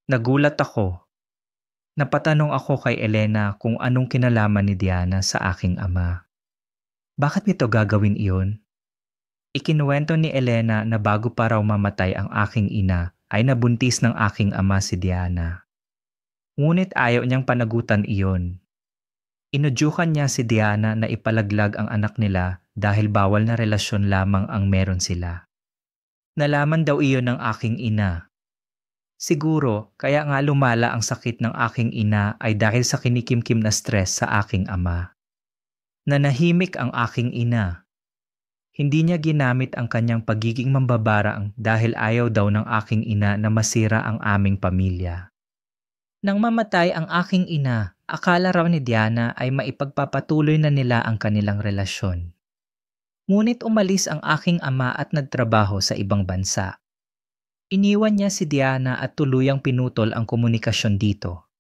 Nagulat ako. Napatanong ako kay Elena kung anong kinalaman ni Diana sa aking ama. Bakit nito gagawin iyon? Ikinuwento ni Elena na bago pa raw mamatay ang aking ina ay nabuntis ng aking ama si Diana. Ngunit ayaw niyang panagutan iyon. Inudyukan niya si Diana na ipalaglag ang anak nila dahil bawal na relasyon lamang ang meron sila. Nalaman daw iyon ng aking ina. Siguro kaya nga lumala ang sakit ng aking ina ay dahil sa kinikimkim na stress sa aking ama. Nanahimik ang aking ina. Hindi niya ginamit ang kanyang pagiging mambabarang dahil ayaw daw ng aking ina na masira ang aming pamilya. Nang mamatay ang aking ina, akala raw ni Diana ay maipagpapatuloy na nila ang kanilang relasyon. Ngunit umalis ang aking ama at nagtrabaho sa ibang bansa. Iniwan niya si Diana at tuluyang pinutol ang komunikasyon dito.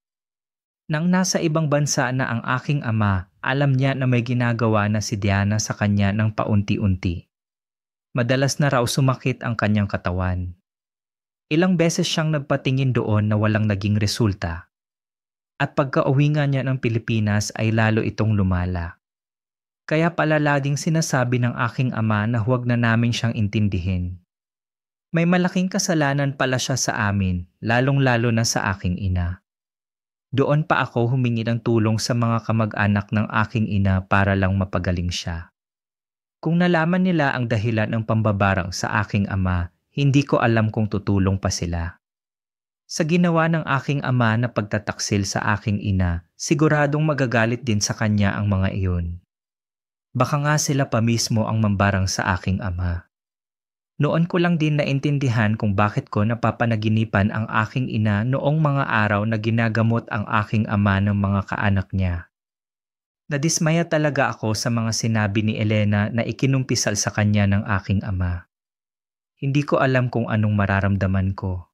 Nang nasa ibang bansa na ang aking ama, alam niya na may ginagawa na si Diana sa kanya ng paunti-unti. Madalas na raw sumakit ang kanyang katawan. Ilang beses siyang nagpatingin doon na walang naging resulta. At pagka-uwi nga niya ng Pilipinas ay lalo itong lumala. Kaya pala laging sinasabi ng aking ama na huwag na namin siyang intindihin. May malaking kasalanan pala siya sa amin, lalong-lalo na sa aking ina. Doon pa ako humingi ng tulong sa mga kamag-anak ng aking ina para lang mapagaling siya. Kung nalaman nila ang dahilan ng pambabarang sa aking ama, hindi ko alam kung tutulong pa sila. Sa ginawa ng aking ama na pagtataksil sa aking ina, siguradong magagalit din sa kanya ang mga iyon. Baka nga sila pa mismo ang mambarang sa aking ama. Noon ko lang din naintindihan kung bakit ko napapanaginipan ang aking ina noong mga araw na ginagamot ang aking ama ng mga kaanak niya. Nadismaya talaga ako sa mga sinabi ni Elena na ikinumpisal sa kanya ng aking ama. Hindi ko alam kung anong mararamdaman ko.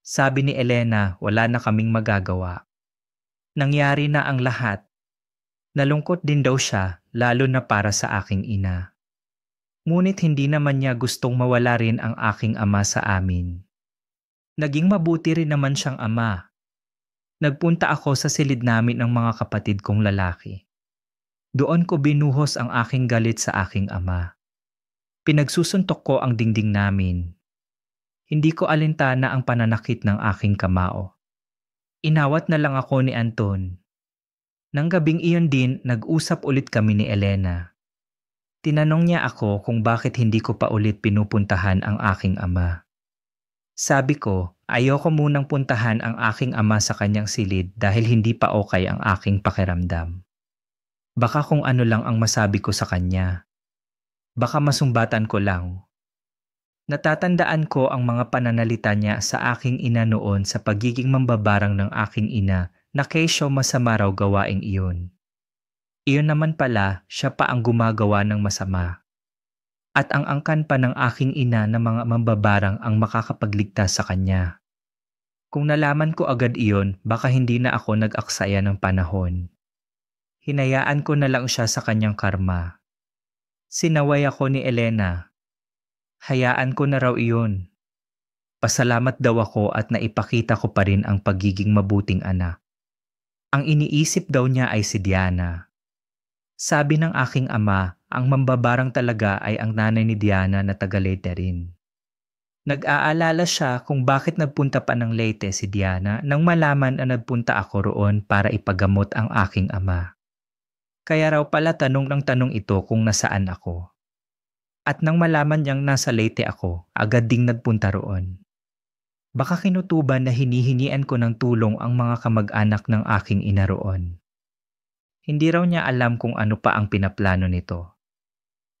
Sabi ni Elena, wala na kaming magagawa. Nangyari na ang lahat. Nalungkot din daw siya, lalo na para sa aking ina. Ngunit hindi naman niya gustong mawala rin ang aking ama sa amin. Naging mabuti rin naman siyang ama. Nagpunta ako sa silid namin ng mga kapatid kong lalaki. Doon ko binuhos ang aking galit sa aking ama. Pinagsusuntok ko ang dingding namin. Hindi ko alintana ang pananakit ng aking kamao. Inawat na lang ako ni Anton. Nang gabing iyon din, nag-usap ulit kami ni Elena. Tinanong niya ako kung bakit hindi ko pa ulit pinupuntahan ang aking ama. Sabi ko, ayoko munang puntahan ang aking ama sa kanyang silid dahil hindi pa okay ang aking pakiramdam. Baka kung ano lang ang masabi ko sa kanya. Baka masumbatan ko lang. Natatandaan ko ang mga pananalita niya sa aking ina noon sa pagiging mambabarang ng aking ina na kesyo masama raw gawaing iyon. Iyon naman pala, siya pa ang gumagawa ng masama. At ang angkan pa ng aking ina na mga mambabarang ang makakapagligtas sa kanya. Kung nalaman ko agad iyon, baka hindi na ako nag-aksaya ng panahon. Hinayaan ko na lang siya sa kanyang karma. Sinaway ako ni Elena. Hayaan ko na raw iyon. Pasalamat daw ako at naipakita ko pa rin ang pagiging mabuting anak. Ang iniisip daw niya ay si Diana. Sabi ng aking ama, ang mambabarang talaga ay ang nanay ni Diana na taga Leyte rin. Nag-aalala siya kung bakit nagpunta pa ng Leyte si Diana nang malaman na nagpunta ako roon para ipagamot ang aking ama. Kaya raw pala tanong ng tanong ito kung nasaan ako. At nang malaman niyang nasa Leyte ako, agad ding nagpunta roon. Baka kinutuban na hinihinian ko ng tulong ang mga kamag-anak ng aking ina roon. Hindi raw niya alam kung ano pa ang pinaplano nito.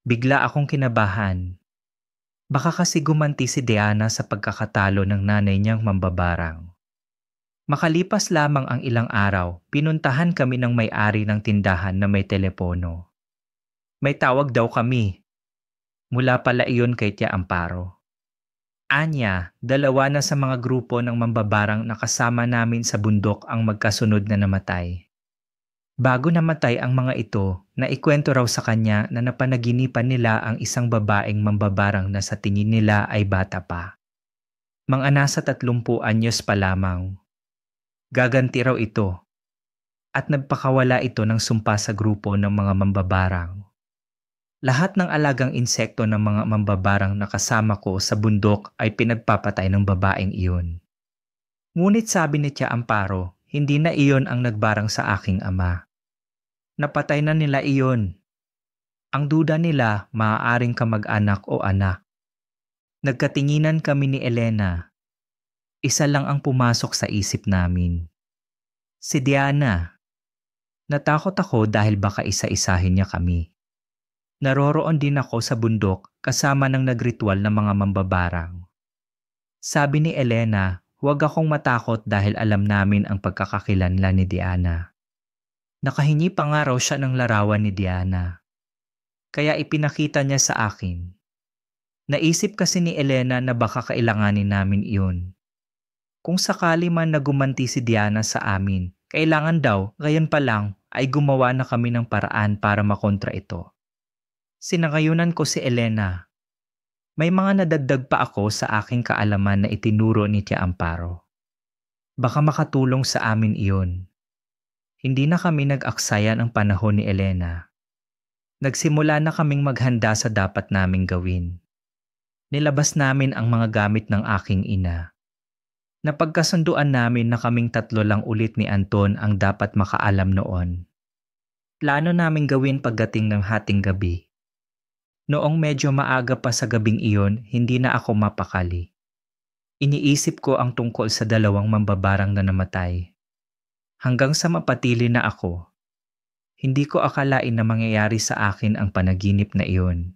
Bigla akong kinabahan. Baka kasi gumanti si Diana sa pagkakatalo ng nanay niyang mambabarang. Makalipas lamang ang ilang araw, pinuntahan kami ng may-ari ng tindahan na may telepono. May tawag daw kami. Mula pala iyon kay Tia Amparo. Anya, dalawa na sa mga grupo ng mambabarang na kasama namin sa bundok ang magkasunod na namatay. Bago namatay ang mga ito, naikwento raw sa kanya na napanaginipan nila ang isang babaeng mambabarang na sa tingin nila ay bata pa. Mga nasa 30 anyos pa lamang. Gaganti raw ito at nagpakawala ito ng sumpa sa grupo ng mga mambabarang. Lahat ng alagang insekto ng mga mambabarang na kasama ko sa bundok ay pinagpapatay ng babaeng iyon. Ngunit sabi ni Tia Amparo, hindi na iyon ang nagbarang sa aking ama. Napatay na nila iyon. Ang duda nila, maaaring kamag-anak o anak. Nagkatinginan kami ni Elena. Isa lang ang pumasok sa isip namin. Si Diana. Natakot ako dahil baka isa-isahin niya kami. Naroroon din ako sa bundok kasama ng nagritual na mga mambabarang. Sabi ni Elena, huwag akong matakot dahil alam namin ang pagkakakilanlan ni Diana. Nakahingi pa nga raw siya ng larawan ni Diana. Kaya ipinakita niya sa akin. Naisip kasi ni Elena na baka kailanganin namin iyon. Kung sakali man na gumanti si Diana sa amin, kailangan daw, ngayon pa lang, ay gumawa na kami ng paraan para makontra ito. Sinangayunan ko si Elena. May mga nadagdag pa ako sa aking kaalaman na itinuro ni Tia Amparo. Baka makatulong sa amin iyon. Hindi na kami nag-aksaya ng panahon ni Elena. Nagsimula na kaming maghanda sa dapat naming gawin. Nilabas namin ang mga gamit ng aking ina. Napagkasunduan namin na kaming 3 lang ulit ni Anton ang dapat makaalam noon. Plano naming gawin pagdating ng hating gabi. Noong medyo maaga pa sa gabing iyon, hindi na ako mapakali. Iniisip ko ang tungkol sa 2 mambabarang na namatay. Hanggang sa mapatili na ako. Hindi ko akalain na mangyayari sa akin ang panaginip na iyon.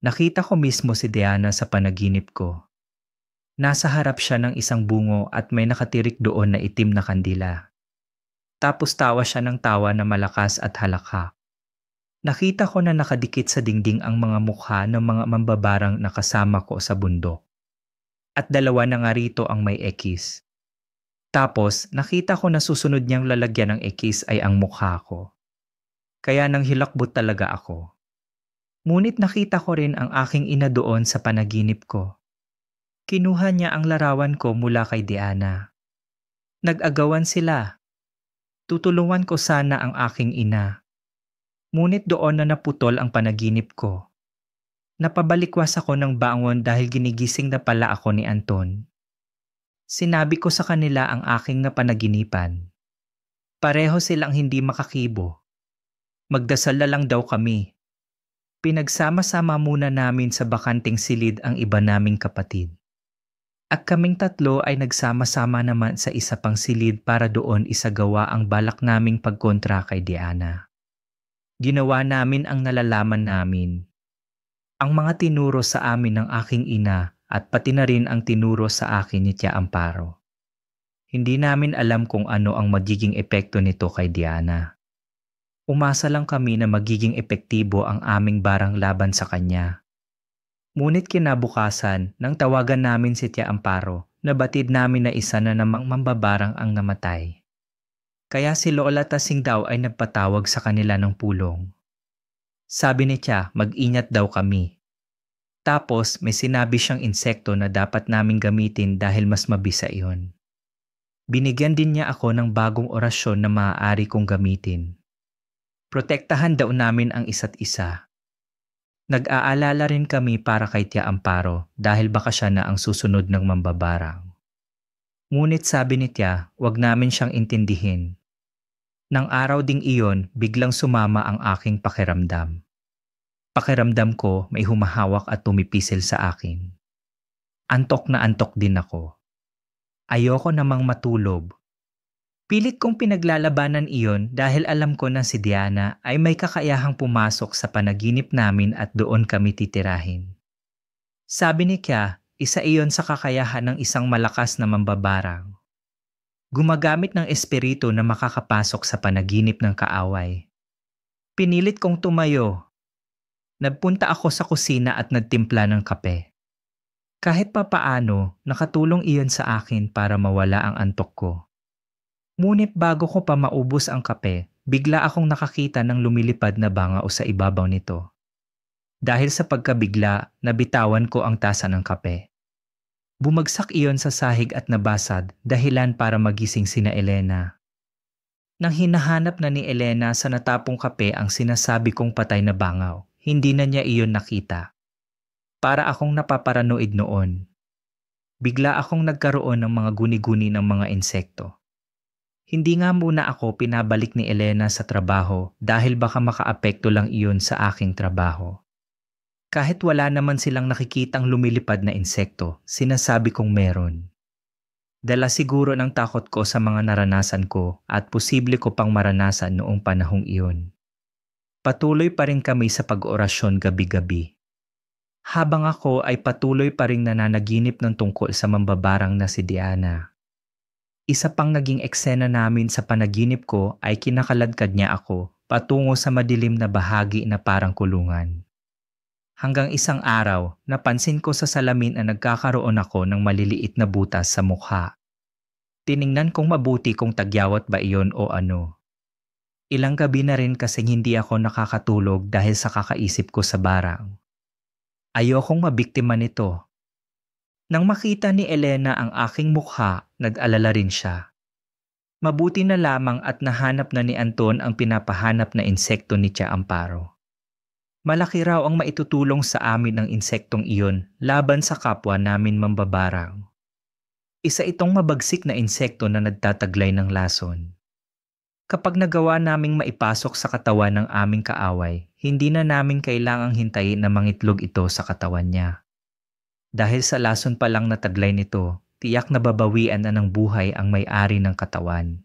Nakita ko mismo si Diana sa panaginip ko. Nasa harap siya ng isang bungo at may nakatirik doon na itim na kandila. Tapos tawa siya ng tawa na malakas at halakha. Nakita ko na nakadikit sa dingding ang mga mukha ng mga mambabarang na kasama ko sa bundok. At 2 na nga rito ang may ekis. Tapos nakita ko na susunod niyang lalagyan ng ekis ay ang mukha ko. Kaya nang hilakbot talaga ako. Ngunit nakita ko rin ang aking ina doon sa panaginip ko. Kinuha niya ang larawan ko mula kay Diana. Nag-agawan sila. Tutulungan ko sana ang aking ina. Ngunit doon na naputol ang panaginip ko. Napabalikwas ako ng bangon dahil ginigising na pala ako ni Anton. Sinabi ko sa kanila ang aking napanaginipan. Pareho silang hindi makakibo. Magdasal na lang daw kami. Pinagsama-sama muna namin sa bakanting silid ang iba naming kapatid. At kaming 3 ay nagsama-sama naman sa isa pang silid para doon isagawa ang balak naming pagkontra kay Diana. Ginawa namin ang nalalaman namin. Ang mga tinuro sa amin ng aking ina at pati na rin ang tinuro sa akin ni Tia Amparo. Hindi namin alam kung ano ang magiging epekto nito kay Diana. Umasa lang kami na magiging epektibo ang aming barang laban sa kanya. Ngunit kinabukasan nang tawagan namin si Tia Amparo, nabatid namin na isa na namang mambabarang ang namatay. Kaya si Lola Tasing daw ay nagpatawag sa kanila ng pulong. Sabi ni Tia, mag-ingat daw kami. Tapos may sinabi siyang insekto na dapat naming gamitin dahil mas mabisa iyon. Binigyan din niya ako ng bagong orasyon na maaari kong gamitin. Protektahan daw namin ang isa't isa. Nag-aalala rin kami para kay Tia Amparo dahil baka siya na ang susunod ng mambabarang. Ngunit sabi ni Tia, wag namin siyang intindihin. Nang araw ding iyon, biglang sumama ang aking pakiramdam. Pakiramdam ko may humahawak at tumipisil sa akin. Antok na antok din ako. Ayoko namang matulog. Pilit kong pinaglalabanan iyon dahil alam ko na si Diana ay may kakayahang pumasok sa panaginip namin at doon kami titirahin. Sabi ni Kya, isa iyon sa kakayahan ng isang malakas na mambabarang. Gumagamit ng espiritu na makakapasok sa panaginip ng kaaway. Pinilit kong tumayo. Nagpunta ako sa kusina at nagtimpla ng kape. Kahit papaano, nakatulong iyon sa akin para mawala ang antok ko. Ngunit bago ko pa maubos ang kape, bigla akong nakakita ng lumilipad na bangao sa ibabaw nito. Dahil sa pagkabigla, nabitawan ko ang tasa ng kape. Bumagsak iyon sa sahig at nabasag, dahilan para magising sina Elena. Nang hinahanap na ni Elena sa natapong kape ang sinasabi kong patay na bangaw, hindi na niya iyon nakita. Para akong napaparanoid noon. Bigla akong nagkaroon ng mga guni-guni ng mga insekto. Hindi nga muna ako pinabalik ni Elena sa trabaho dahil baka makaapekto lang iyon sa aking trabaho. Kahit wala naman silang nakikitang lumilipad na insekto, sinasabi kong meron. Dala siguro ng takot ko sa mga naranasan ko at posible ko pang maranasan noong panahong iyon. Patuloy pa rin kami sa pag-orasyon gabi-gabi. Habang ako ay patuloy pa rin nananaginip ng tungkol sa mambabarang na si Diana. Isa pang naging eksena namin sa panaginip ko ay kinakaladkad niya ako patungo sa madilim na bahagi na parang kulungan. Hanggang isang araw, napansin ko sa salamin na nagkakaroon ako ng maliliit na butas sa mukha. Tiningnan kong mabuti kung tagyawat ba iyon o ano. Ilang gabi na rin kasing hindi ako nakakatulog dahil sa kakaisip ko sa barang. Ayokong mabiktima nito. Nang makita ni Elena ang aking mukha, nag-alala rin siya. Mabuti na lamang at nahanap na ni Anton ang pinapahanap na insekto ni Tia Amparo. Malaki raw ang maitutulong sa amin ng insektong iyon laban sa kapwa namin mambabarang. Isa itong mabagsik na insekto na nagtataglay ng lason. Kapag nagawa naming maipasok sa katawan ng aming kaaway, hindi na namin kailangang hintayin na mangitlog ito sa katawan niya. Dahil sa lason pa lang na taglay nito, tiyak na babawian na ng buhay ang may-ari ng katawan.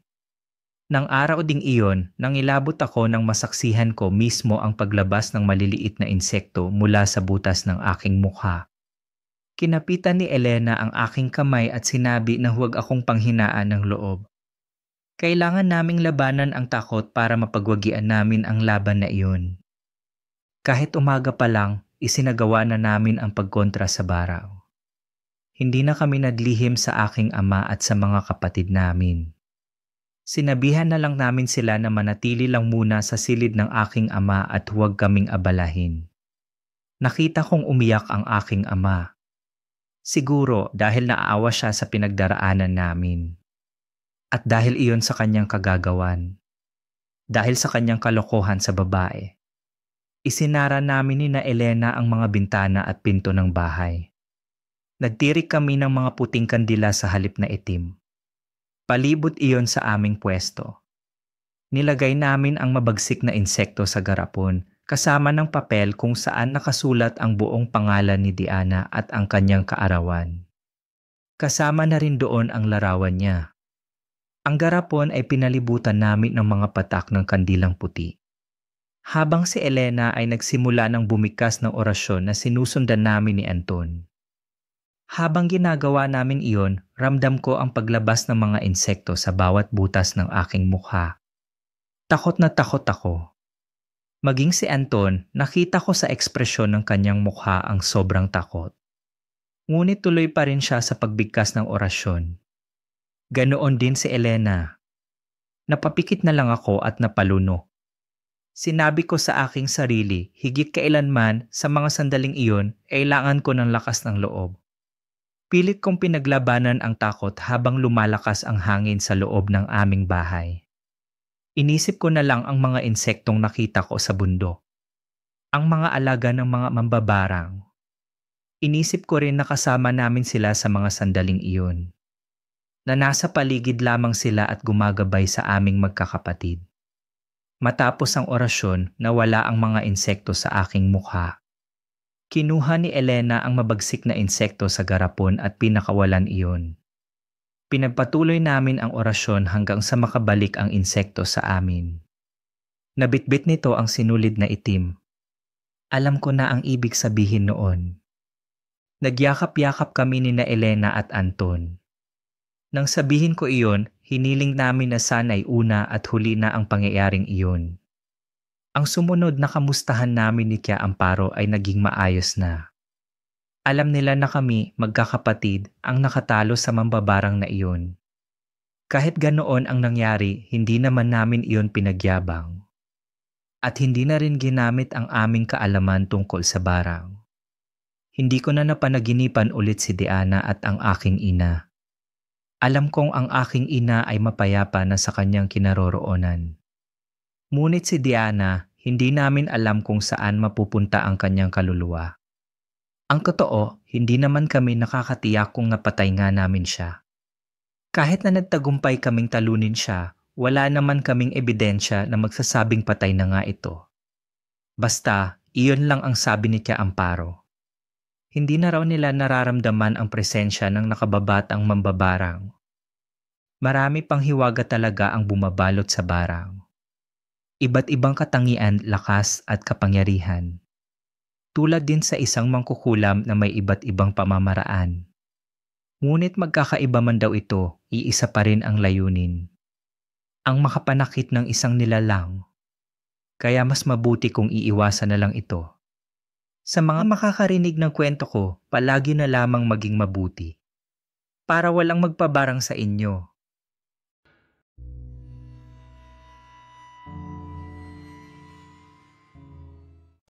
Nang araw ding iyon, nang ilabot ako nang masaksihan ko mismo ang paglabas ng maliliit na insekto mula sa butas ng aking mukha. Kinapitan ni Elena ang aking kamay at sinabi na huwag akong panghinaan ng loob. Kailangan naming labanan ang takot para mapagwagian namin ang laban na iyon. Kahit umaga pa lang, isinagawa na namin ang pagkontra sa baraw. Hindi na kami naglihim sa aking ama at sa mga kapatid namin. Sinabihan na lang namin sila na manatili lang muna sa silid ng aking ama at huwag kaming abalahin. Nakita kong umiyak ang aking ama. Siguro dahil naaawa siya sa pinagdaraanan namin. At dahil iyon sa kanyang kagagawan. Dahil sa kanyang kalokohan sa babae. Isinara namin ni na Elena ang mga bintana at pinto ng bahay. Nagtirik kami ng mga puting kandila sa halip na itim. Palibot iyon sa aming pwesto. Nilagay namin ang mabagsik na insekto sa garapon kasama ng papel kung saan nakasulat ang buong pangalan ni Diana at ang kanyang kaarawan. Kasama na rin doon ang larawan niya. Ang garapon ay pinalibutan namin ng mga patak ng kandilang puti. Habang si Elena ay nagsimula ng bumikas ng orasyon na sinusundan namin ni Anton. Habang ginagawa namin iyon, ramdam ko ang paglabas ng mga insekto sa bawat butas ng aking mukha. Takot na takot ako. Maging si Anton, nakita ko sa ekspresyon ng kanyang mukha ang sobrang takot. Ngunit tuloy pa rin siya sa pagbigkas ng orasyon. Ganoon din si Elena. Napapikit na lang ako at napaluno. Sinabi ko sa aking sarili, higit kailanman sa mga sandaling iyon, kailangan ko ng lakas ng loob. Pilit kong pinaglabanan ang takot habang lumalakas ang hangin sa loob ng aming bahay. Inisip ko na lang ang mga insektong nakita ko sa bundok. Ang mga alaga ng mga mambabarang. Inisip ko rin na kasama namin sila sa mga sandaling iyon. Na nasa paligid lamang sila at gumagabay sa aming magkakapatid. Matapos ang orasyon, nawala ang mga insekto sa aking mukha. Kinuha ni Elena ang mabagsik na insekto sa garapon at pinakawalan iyon. Pinagpatuloy namin ang orasyon hanggang sa makabalik ang insekto sa amin. Nabitbit nito ang sinulid na itim. Alam ko na ang ibig sabihin noon. Nagyakap-yakap kami ni na Elena at Anton. Nang sabihin ko iyon, hiniling namin na sana'y una at huli na ang pangyayaring iyon. Ang sumunod na kamustahan namin ni Tia Amparo ay naging maayos na. Alam nila na kami, magkakapatid, ang nakatalo sa mambabarang na iyon. Kahit ganoon ang nangyari, hindi naman namin iyon pinagyabang. At hindi na rin ginamit ang aming kaalaman tungkol sa barang. Hindi ko na napanaginipan ulit si Diana at ang aking ina. Alam kong ang aking ina ay mapayapa na sa kanyang kinaroroonan. Ngunit si Diana, hindi namin alam kung saan mapupunta ang kanyang kaluluwa. Ang totoo, hindi naman kami nakakatiyak kung napatay nga namin siya. Kahit na nagtagumpay kaming talunin siya, wala naman kaming ebidensya na magsasabing patay na nga ito. Basta, iyon lang ang sabi ni Tia Amparo. Hindi na raw nila nararamdaman ang presensya ng nakababatang mambabarang. Marami pang hiwaga talaga ang bumabalot sa barang. Iba't ibang katangian, lakas at kapangyarihan. Tulad din sa isang mangkukulam na may iba't ibang pamamaraan. Ngunit magkakaiba man daw ito, iisa pa rin ang layunin. Ang makapanakit ng isang nilalang. Kaya mas mabuti kung iiwasan na lang ito. Sa mga makakarinig ng kwento ko, palagi na lamang maging mabuti. Para walang magpabarang sa inyo.